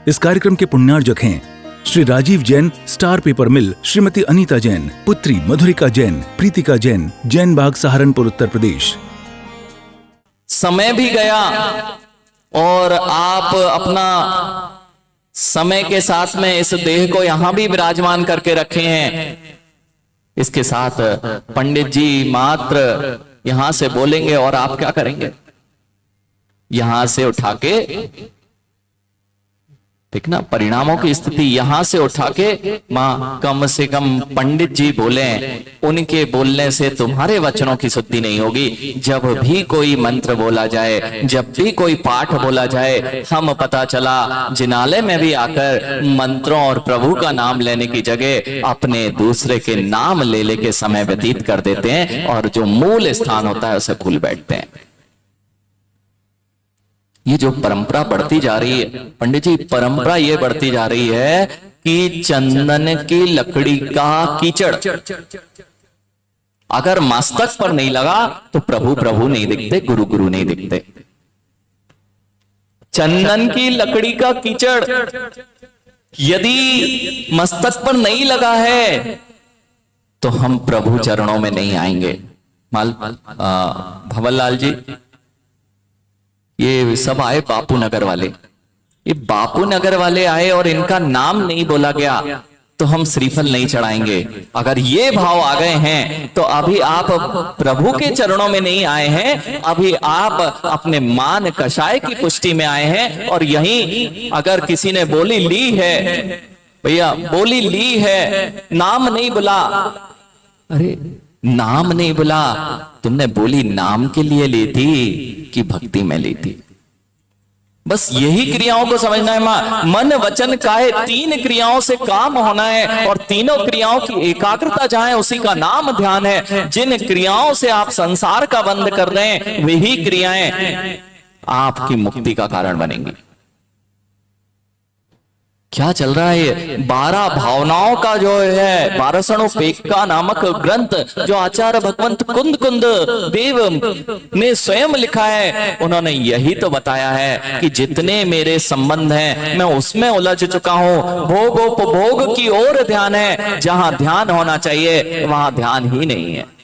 इस कार्यक्रम के पुण्यार्जक हैं श्री राजीव जैन, स्टार पेपर मिल, श्रीमती अनीता जैन, पुत्री मधुरिका जैन, प्रीतिका जैन, जैन बाग, सहारनपुर, उत्तर प्रदेश। समय भी गया और आप अपना समय के साथ में इस देह को यहां भी विराजमान करके रखे हैं। इसके साथ पंडित जी मात्र यहां से बोलेंगे और आप क्या करेंगे? यहां से उठा के, ठीक ना, परिणामों की स्थिति यहां से उठा के मां कम से कम पंडित जी बोले, उनके बोलने से तुम्हारे वचनों की शुद्धि नहीं होगी। जब भी कोई मंत्र बोला जाए, जब भी कोई पाठ बोला जाए, हम पता चला जिनालय में भी आकर मंत्रों और प्रभु का नाम लेने की जगह अपने दूसरे के नाम ले लेके समय व्यतीत कर देते हैं और जो मूल स्थान होता है उसे भूल बैठते हैं। ये जो परंपरा बढ़ती जा रही है पंडित जी, परंपरा ये बढ़ती जा रही है कि चंदन की लकड़ी का कीचड़ अगर मस्तक पर नहीं लगा तो प्रभु प्रभु नहीं दिखते, गुरु गुरु नहीं दिखते। चंदन की लकड़ी का कीचड़ यदि मस्तक पर नहीं लगा है तो हम प्रभु चरणों में नहीं आएंगे। भवनलाल जी, ये सब आए बापू नगर वाले, ये बापू नगर वाले आए और इनका नाम नहीं बोला गया तो हम श्रीफल नहीं चढ़ाएंगे। अगर ये भाव आ गए हैं तो अभी आप प्रभु के चरणों में नहीं आए हैं, अभी आप अपने मान कषाय की पुष्टि में आए हैं। और यहीं अगर किसी ने बोली ली है, भैया बोली ली है, नाम नहीं बुला, अरे नाम नहीं बुला, तुमने बोली नाम के लिए ली थी कि भक्ति में ली थी? बस यही क्रियाओं को समझना है। मां मन वचन काहे, तीन क्रियाओं से काम होना है और तीनों क्रियाओं की एकाग्रता जहां है उसी का नाम ध्यान है। जिन क्रियाओं से आप संसार का बंध कर रहे हैं वही क्रियाएं आपकी मुक्ति का कारण बनेंगी। क्या चल रहा है? 12 भावनाओं का जो है 12 नामक ग्रंथ जो आचार्य भगवंत कुंद कुंद देव ने स्वयं लिखा है, उन्होंने यही तो बताया है कि जितने मेरे संबंध हैं मैं उसमें उलझ चुका हूं। भोगोपभोग की ओर ध्यान है, जहां ध्यान होना चाहिए वहां ध्यान ही नहीं है।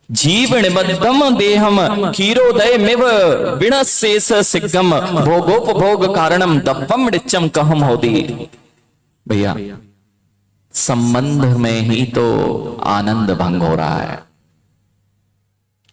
जीवनिबद्धम देहम क्षीरोदय मिव विणशेष सिद्धम भोगोपभोग कारणम दब्बम डिच्चम कहम होदी। भैया संबंध में ही तो आनंद भंग हो रहा है।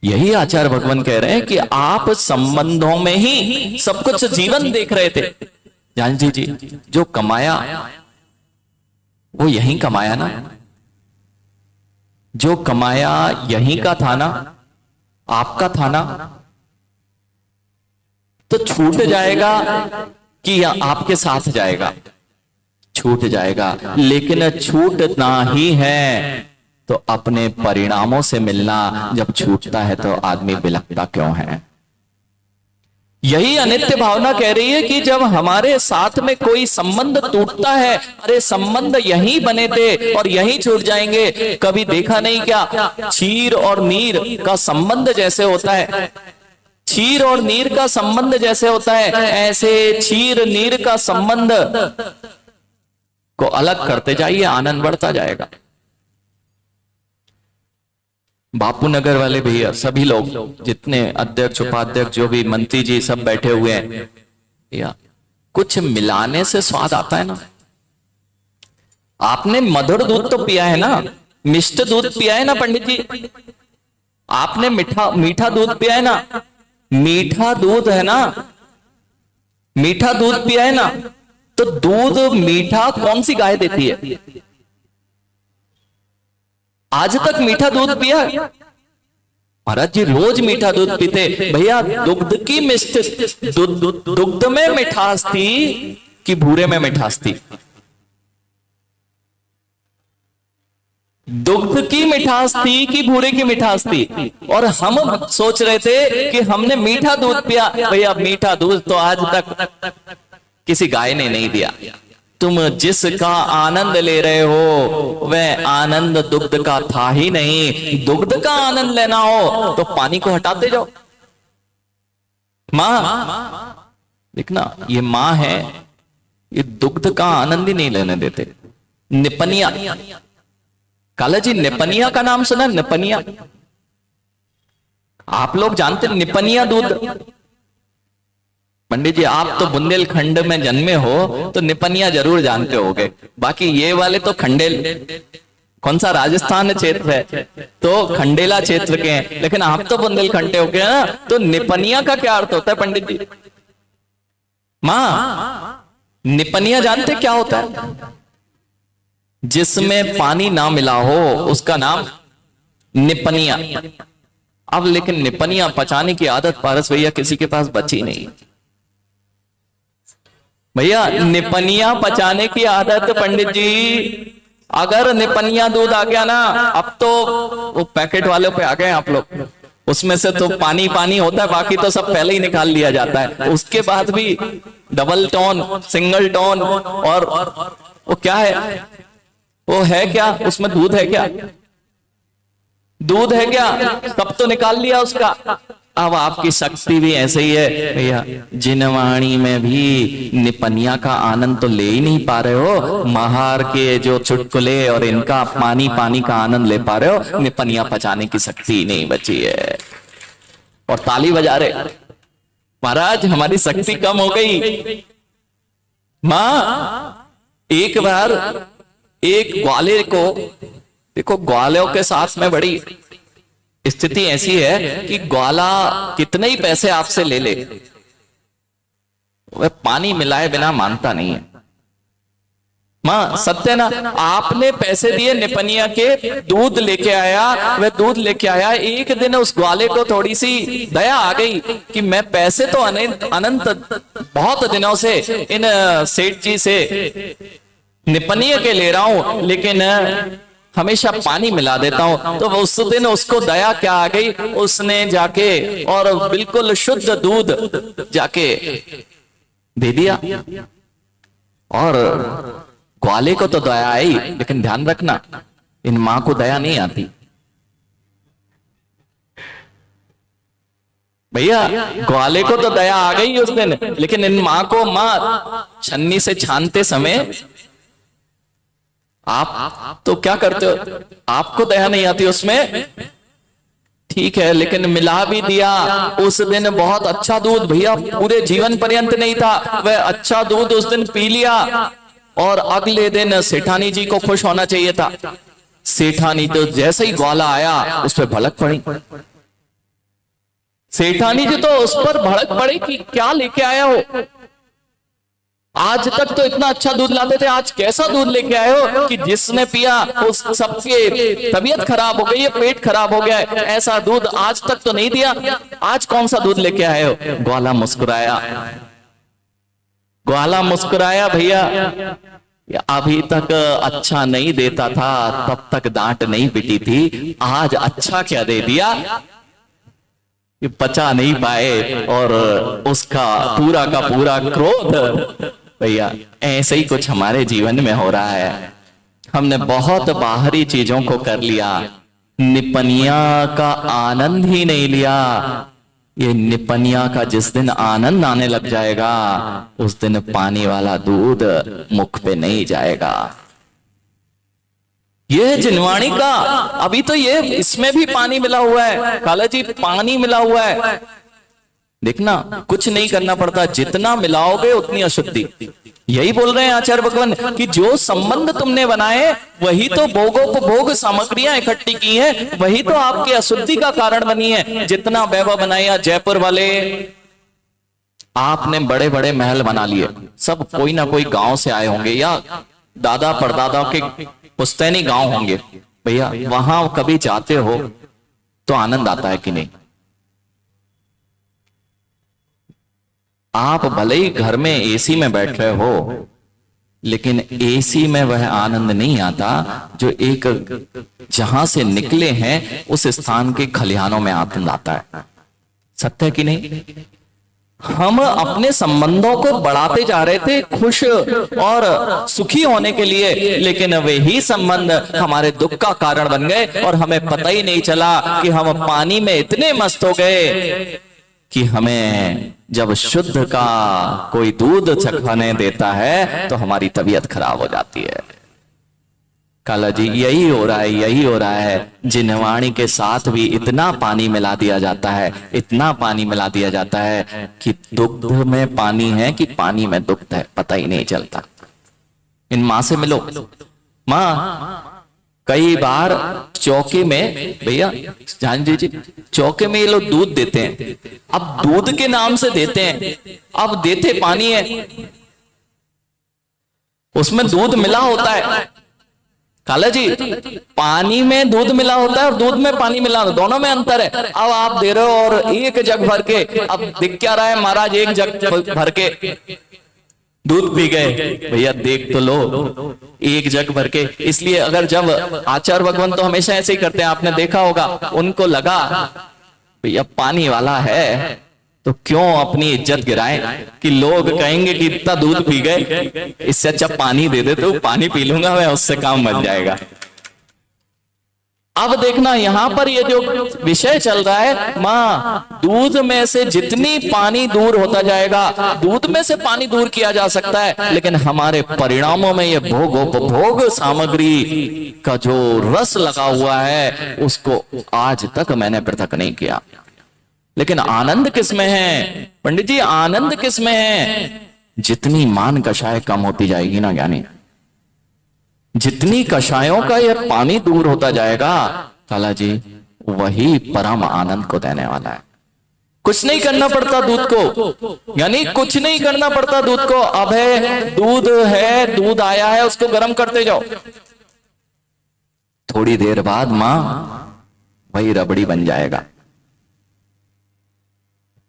यही आचार्य भगवान कह रहे हैं कि आप संबंधों में ही सब कुछ जीवन देख रहे थे। जानजी जी, जो कमाया वो यहीं कमाया ना, जो कमाया यहीं का था ना, आपका था ना, तो छूट जाएगा कि आपके साथ जाएगा? छूट जाएगा। लेकिन छूटना ही है तो अपने परिणामों से मिलना जब छूटता है तो आदमी बिलखता क्यों है? यही अनित्य भावना कह रही है कि जब हमारे साथ में कोई संबंध टूटता है, अरे संबंध यहीं बने थे और यहीं छूट जाएंगे। कभी देखा नहीं क्या, क्षीर और नीर का संबंध जैसे होता है, क्षीर और नीर का संबंध जैसे होता है, ऐसे क्षीर नीर का संबंध को अलग करते जाइए, आनंद बढ़ता जाएगा। बापू नगर वाले भैया, सभी लोग, जितने अध्यक्ष उपाध्यक्ष जो भी मंत्री जी सब बैठे हुए हैं, या कुछ मिलाने से स्वाद आता है ना। आपने मधुर दूध तो पिया है ना, मिष्ट दूध पिया है ना पंडित जी, आपने मीठा दूध पिया है ना, मीठा दूध है ना, मीठा दूध पिया है ना। तो दूध मीठा कौन सी गाय देती है? आज तक मीठा दूध पिया? महाराज जी रोज मीठा दूध पीते। भैया दुग्ध की दुग्ध में मिठास थी कि भूरे में मिठास थी? दुग्ध की मिठास थी कि भूरे की मिठास थी? और हम सोच रहे थे कि हमने मीठा दूध पिया। भैया मीठा दूध तो आज तक किसी गाय ने नहीं दिया। तुम जिसका आनंद ले रहे हो वह आनंद दुग्ध का था ही नहीं। दुग्ध का आनंद लेना हो तो पानी को हटाते जाओ। मां देखना, ये माँ है, ये दुग्ध का आनंद ही नहीं लेने देते। निपनिया, काला जी निपनिया का नाम सुना? निपनिया, आप लोग जानते निपनिया दूध? पंडित जी आप तो बुंदेलखंड में जन्मे हो तो निपनिया जरूर जानते होगे, बाकी ये वाले तो खंडेल, कौन सा राजस्थान क्षेत्र है तो खंडेला क्षेत्र के हैं, लेकिन आप तो बुंदेलखंड हो गए ना। तो निपनिया का क्या अर्थ होता है पंडित जी? मां, निपनिया जानते क्या होता है? जिसमें पानी ना मिला हो उसका नाम निपनिया। अब लेकिन निपनिया पचाने की आदत पारस भैया किसी के पास बची नहीं। भैया निपनिया पचाने की आदत पंडित जी, अगर निपनिया दूध आ गया ना, अब तो वो पैकेट वालों पे आ गए आप लोग, उसमें से तो पानी पानी होता है, बाकी तो सब पहले ही निकाल लिया जाता है। उसके बाद भी डबल टोन, सिंगल टोन, और वो क्या है, वो है क्या, उसमें दूध है क्या? दूध है क्या? सब तो निकाल लिया उसका। अब आपकी शक्ति भी ऐसे ही है भैया, जिनवाणी में भी निपनिया का आनंद तो ले ही नहीं पा रहे हो, महार के जो चुटकुले और इनका पानी पानी का आनंद ले पा रहे हो, निपनिया पचाने की शक्ति ही नहीं बची है। और ताली बजा रहे, महाराज हमारी शक्ति कम हो गई। मां, एक बार एक ग्वाले को, देखो ग्वालों के साथ में बड़ी स्थिति ऐसी है कि ग्वाला कितने ही पैसे आपसे ले ले, वह पानी मिलाए बिना मानता नहीं है। मां सत्य ना, आपने पैसे दिए निपनिया के, दूध लेके आया, वह दूध लेके आया। एक दिन उस ग्वाले को थोड़ी सी दया आ गई कि मैं पैसे तो अनंत बहुत दिनों से इन सेठ जी से निपनिया के ले रहा हूं, लेकिन हमेशा पानी मिला देता हूं। तो उस दिन उसको दया क्या आ गई, उसने जाके और बिल्कुल शुद्ध दूध जाके दे दिया। और ग्वाले को तो दया आई, लेकिन ध्यान रखना इन मां को दया नहीं आती भैया। ग्वाले को तो दया आ गई उस दिन, लेकिन इन मां को, मां छन्नी से छानते समय आप तो क्या करते हो, आपको दया नहीं आती उसमें, ठीक है, लेकिन मिला भी दिया। उस दिन बहुत अच्छा दूध भैया, पूरे जीवन पर्यंत नहीं था, वह अच्छा दूध उस दिन पी लिया। और अगले दिन सेठानी जी को खुश होना चाहिए था। सेठानी तो जैसे ही ग्वाला आया उस पर भड़क पड़ी। सेठानी जी तो उस पर भड़क पड़ी कि क्या लेके आया हो, आज तक तो इतना अच्छा दूध लाते थे, आज कैसा दूध लेके आए हो कि जिसने पिया उस सबके तबीयत खराब हो गई है, पेट खराब हो गया है, ऐसा दूध आज तक तो नहीं दिया, आज कौन सा दूध लेके आए हो? ग्वाला मुस्कुराया, ग्वाला मुस्कुराया भैया, अभी तक अच्छा नहीं देता था तब तक डांट नहीं पिटी थी, आज अच्छा क्या दे दिया, बचा नहीं पाए। और उसका पूरा का पूरा क्रोध भैया, ऐसे ही कुछ हमारे जीवन में हो रहा है। हमने बहुत बाहरी चीजों को कर लिया, निपनिया का आनंद ही नहीं लिया। ये निपनिया का जिस दिन आनंद आने लग जाएगा, उस दिन पानी वाला दूध मुख पे नहीं जाएगा। ये जिनवाणी का, अभी तो ये इसमें भी पानी मिला हुआ है, काला जी पानी मिला हुआ है। देखना कुछ नहीं करना पड़ता, जितना मिलाओगे उतनी अशुद्धि। यही बोल रहे हैं आचार्य भगवान कि जो संबंध तुमने बनाए वही तो भोगोपभोग सामग्रियां इकट्ठी की हैं, वही तो आपकी अशुद्धि का कारण बनी है। जितना वैभव बनाया, जयपुर वाले आपने बड़े बड़े महल बना लिए, सब कोई ना कोई गांव से आए होंगे या दादा परदादा के पुश्तैनी गांव होंगे भैया। वहां कभी जाते हो तो आनंद आता है कि नहीं? आप भले ही घर में एसी में बैठ रहे हो, लेकिन एसी में वह आनंद नहीं आता जो एक जहां से निकले हैं उस स्थान के खलिहानों में आनंद आता है। सत्य है कि नहीं? हम अपने संबंधों को बढ़ाते जा रहे थे खुश और सुखी होने के लिए, लेकिन वही संबंध हमारे दुख का कारण बन गए और हमें पता ही नहीं चला कि हम पानी में इतने मस्त हो गए कि हमें जब शुद्ध का कोई दूध चखने देता है तो हमारी तबीयत खराब हो जाती है। काला जी यही हो रहा है, यही हो रहा है। जिनवाणी के साथ भी इतना पानी मिला दिया जाता है, इतना पानी मिला दिया जाता है कि दुग्ध में पानी है कि पानी में दुग्ध है पता ही नहीं चलता। इन माँ से मिलो। माँ कई बार चौके में, भैया जान लीजिए, चौके में ये लोग दूध देते हैं। अब दूध के नाम से देते हैं, अब देते पानी है, उसमें दूध मिला होता है। काला जी पानी में दूध मिला होता है और दूध में पानी मिला होता है, दोनों में अंतर है। अब आप दे रहे हो और एक जग भर के, अब दिख क्या रहा है महाराज, एक जग भर के दूध पी गए। भैया देख तो लो, एक जग भर के। इसलिए अगर जब आचार्य भगवान तो हमेशा ऐसे ही करते हैं, आपने देखा होगा, उनको लगा भैया पानी वाला है तो क्यों अपनी इज्जत गिराएं कि लोग कहेंगे कि इतना दूध पी गए, इससे अच्छा पानी दे दे, तो पानी पी लूंगा मैं, उससे काम बन जाएगा। अब देखना यहां पर ये जो विषय चल रहा है, मां दूध में से जितनी पानी दूर होता जाएगा, दूध में से पानी दूर किया जा सकता है, लेकिन हमारे परिणामों में ये भोग सामग्री का जो रस लगा हुआ है उसको आज तक मैंने पृथक नहीं किया। लेकिन आनंद किसमें है पंडित जी? आनंद किसमें है? जितनी मान कषाय कम होती जाएगी ना ज्ञानी, जितनी कषायों का यह पानी दूर होता जाएगा, काला जी वही परम आनंद को देने वाला है। कुछ नहीं करना पड़ता दूध को, यानी कुछ नहीं करना पड़ता दूध को। अब है दूध है, दूध आया है, उसको गर्म करते जाओ, थोड़ी देर बाद मां वही रबड़ी बन जाएगा।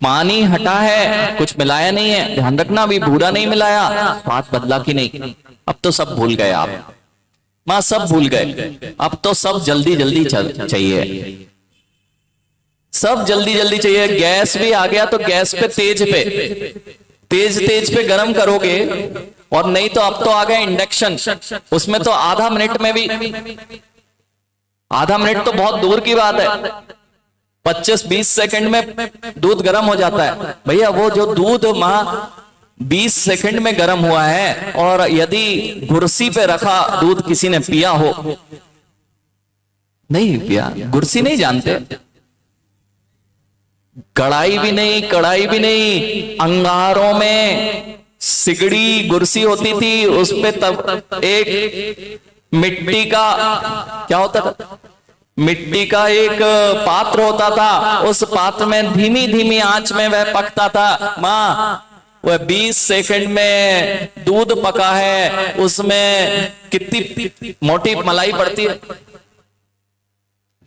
पानी हटा है, कुछ मिलाया नहीं है, ध्यान रखना, अभी भूरा नहीं मिलाया, स्वाद बदला कि नहीं। अब तो सब भूल गए आप, मां सब भूल गए। अब तो सब जल्दी जल्दी चाहिए, सब जल्दी जल्दी चाहिए। गैस भी आ गया तो गैस पे तेज पे गरम करोगे, और नहीं तो अब तो आ गया इंडक्शन, उसमें तो आधा मिनट में भी, आधा मिनट तो बहुत दूर की बात है, 25-20 सेकंड में दूध गर्म हो जाता है। भैया वो जो दूध मां 20 सेकंड में गर्म हुआ है, और यदि कुर्सी पे रखा दूध किसी ने पिया हो, नहीं पिया, कुर्सी नहीं जानते, कढ़ाई भी नहीं, अंगारों में सिगड़ी कुर्सी होती थी, उस पे तब एक मिट्टी का क्या होता था, मिट्टी का एक पात्र होता था, उस पात्र में धीमी धीमी आंच में वह पकता था। मां वह 20 सेकंड में दूध पका है, उसमें कितनी मोटी मलाई पड़ती है,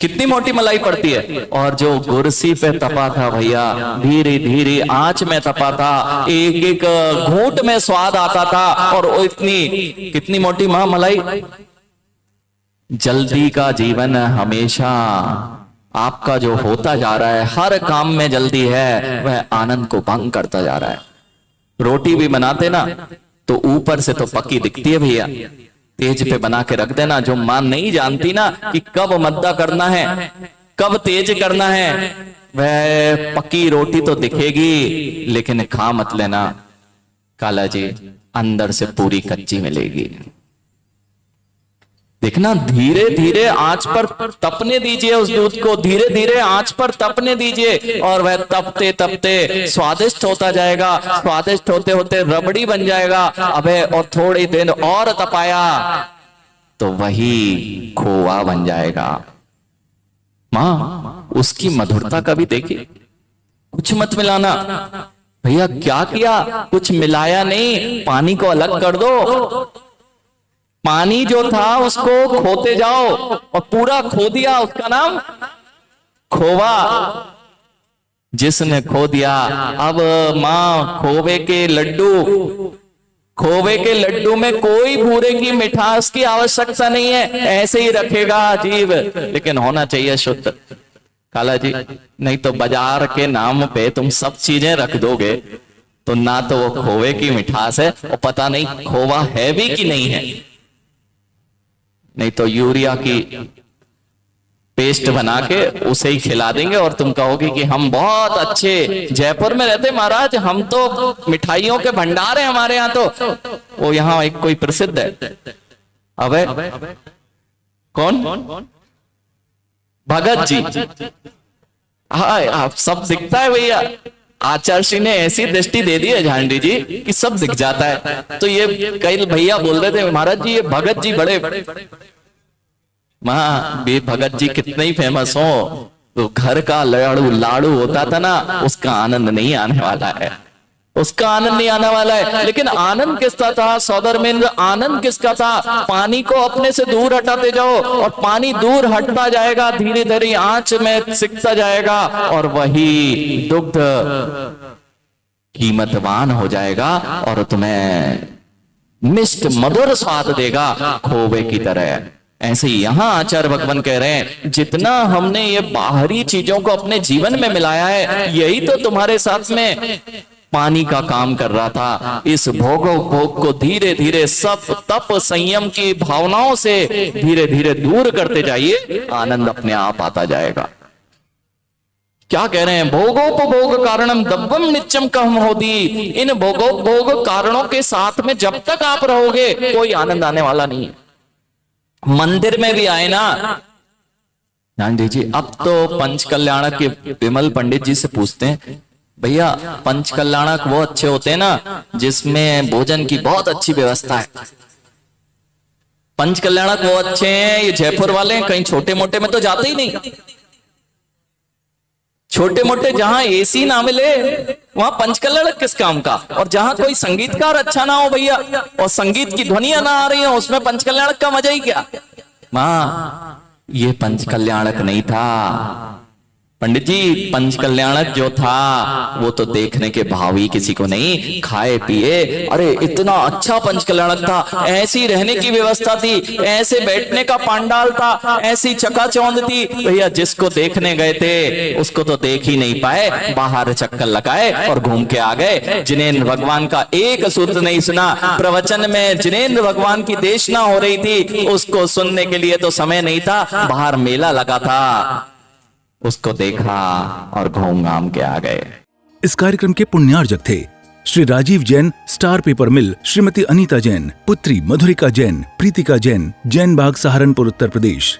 कितनी मोटी मलाई पड़ती है। और जो कुर्सी पे तपा था भैया, धीरे धीरे आंच में तपा था, एक एक घूंट में स्वाद आता था, और वो इतनी कितनी मोटी मां मलाई। जल्दी का जीवन हमेशा आपका जो होता जा रहा है, हर काम में जल्दी है, वह आनंद को भंग करता जा रहा है। रोटी भी बनाते ना तो ऊपर से तो पक्की दिखती है भैया, तेज पे बना के रख देना। जो मां नहीं जानती ना कि कब मद्दा करना है, कब तेज करना है, वह पक्की रोटी तो दिखेगी, लेकिन खा मत लेना काला जी, अंदर से पूरी कच्ची मिलेगी। देखना, धीरे धीरे आंच पर तपने दीजिए उस दूध को, धीरे धीरे आंच पर तपने दीजिए, और वह तपते तपते स्वादिष्ट होता जाएगा, स्वादिष्ट होते होते रबड़ी बन जाएगा। अबे और थोड़ी देर और तपाया तो वही खोआ बन जाएगा। मां उसकी मधुरता का भी देखिए, कुछ मत मिलाना। भैया क्या किया, कुछ मिलाया नहीं, पानी को अलग कर दो, पानी जो था उसको खोते जाओ, और पूरा खो दिया, उसका नाम खोवा। जिसने खो दिया, अब मां खोवे के लड्डू में कोई भूरे की मिठास की आवश्यकता नहीं है, ऐसे ही रखेगा जीव, लेकिन होना चाहिए शुद्ध काला जी। नहीं तो बाजार के नाम पे तुम सब चीजें रख दोगे तो ना तो वो खोवे की मिठास है, और पता नहीं खोवा है भी कि नहीं है, नहीं तो यूरिया की पेस्ट बना के उसे ही खिला देंगे और तुम कहोगे कि हम बहुत अच्छे जयपुर में रहते महाराज, हम तो मिठाइयों के भंडार है हमारे यहाँ। तो वो यहाँ एक कोई प्रसिद्ध है, अबे कौन, भगत जी। हाँ, आप सब दिखता है भैया। आचार्य ने ऐसी दृष्टि दे दी है झांडी जी कि सब दिख जाता है। तो ये कई भैया बोल रहे थे महाराज जी ये भगत जी बड़े, वे भगत जी कितने ही फेमस हो, तो घर का लाड़ू लाड़ू होता था ना, उसका आनंद नहीं आने वाला है, उसका आनंद नहीं आने वाला है। लेकिन आनंद किसका था सौदरमेंद्र, आनंद किसका था? पानी को अपने से दूर हटाते जाओ और पानी दूर हटता जाएगा, धीरे धीरे आंच में सिकता जाएगा और वही दुग्ध कीमतवान हो जाएगा और तुम्हें मिष्ट मधुर स्वाद देगा खोवे की तरह। ऐसे ही यहां आचार्य भगवान कह रहे हैं, जितना हमने ये बाहरी चीजों को अपने जीवन में मिलाया है, यही तो तुम्हारे साथ में पानी का काम कर रहा था। इस भोग को धीरे धीरे सब तप संयम की भावनाओं से धीरे धीरे दूर करते जाइए, आनंद अपने आप आता जाएगा। क्या कह रहे हैं? भोगोपभोग कारणम दब्बम नित्यम कहम होती। इन भोग कारणों के साथ में जब तक आप रहोगे कोई आनंद आने वाला नहीं है। मंदिर में भी आए ना, ध्यान दीजिए। अब तो पंच कल्याणक के विमल पंडित जी से पूछते हैं, भैया पंच कल्याणक वो अच्छे होते हैं ना जिसमें भोजन की बहुत अच्छी व्यवस्था है। पंच कल्याणक वो अच्छे हैं, ये जयपुर वाले हैं, कहीं छोटे मोटे में तो जाते ही नहीं। छोटे मोटे जहां एसी ना मिले वहां पंच कल्याणक किस काम का। और जहां कोई संगीतकार अच्छा ना हो भैया और संगीत की ध्वनियां ना आ रही हो, उसमें पंच कल्याणक का मजा ही क्या। मां ये पंच कल्याणक नहीं था पंडित जी। पंच कल्याणक जो था वो तो देखने के भाव ही किसी को नहीं, खाए पिए, अरे इतना अच्छा पंच कल्याणक था, ऐसी रहने की व्यवस्था थी, ऐसे बैठने का पांडाल था, ऐसी चकाचौंध थी। भैया जिसको देखने गए थे उसको तो देख ही नहीं पाए, बाहर चक्कर लगाए और घूम के आ गए। जिनेंद्र भगवान का एक सूत्र नहीं सुना, प्रवचन में जिनेंद्र भगवान की देशना हो रही थी, उसको सुनने के लिए तो समय नहीं था, बाहर मेला लगा था, उसको देखा और घूम घाम के आ गए। इस कार्यक्रम के पुण्यार्जक थे श्री राजीव जैन, स्टार पेपर मिल, श्रीमती अनीता जैन, पुत्री मधुरिका जैन, प्रीतिका जैन, जैन बाग सहारनपुर उत्तर प्रदेश।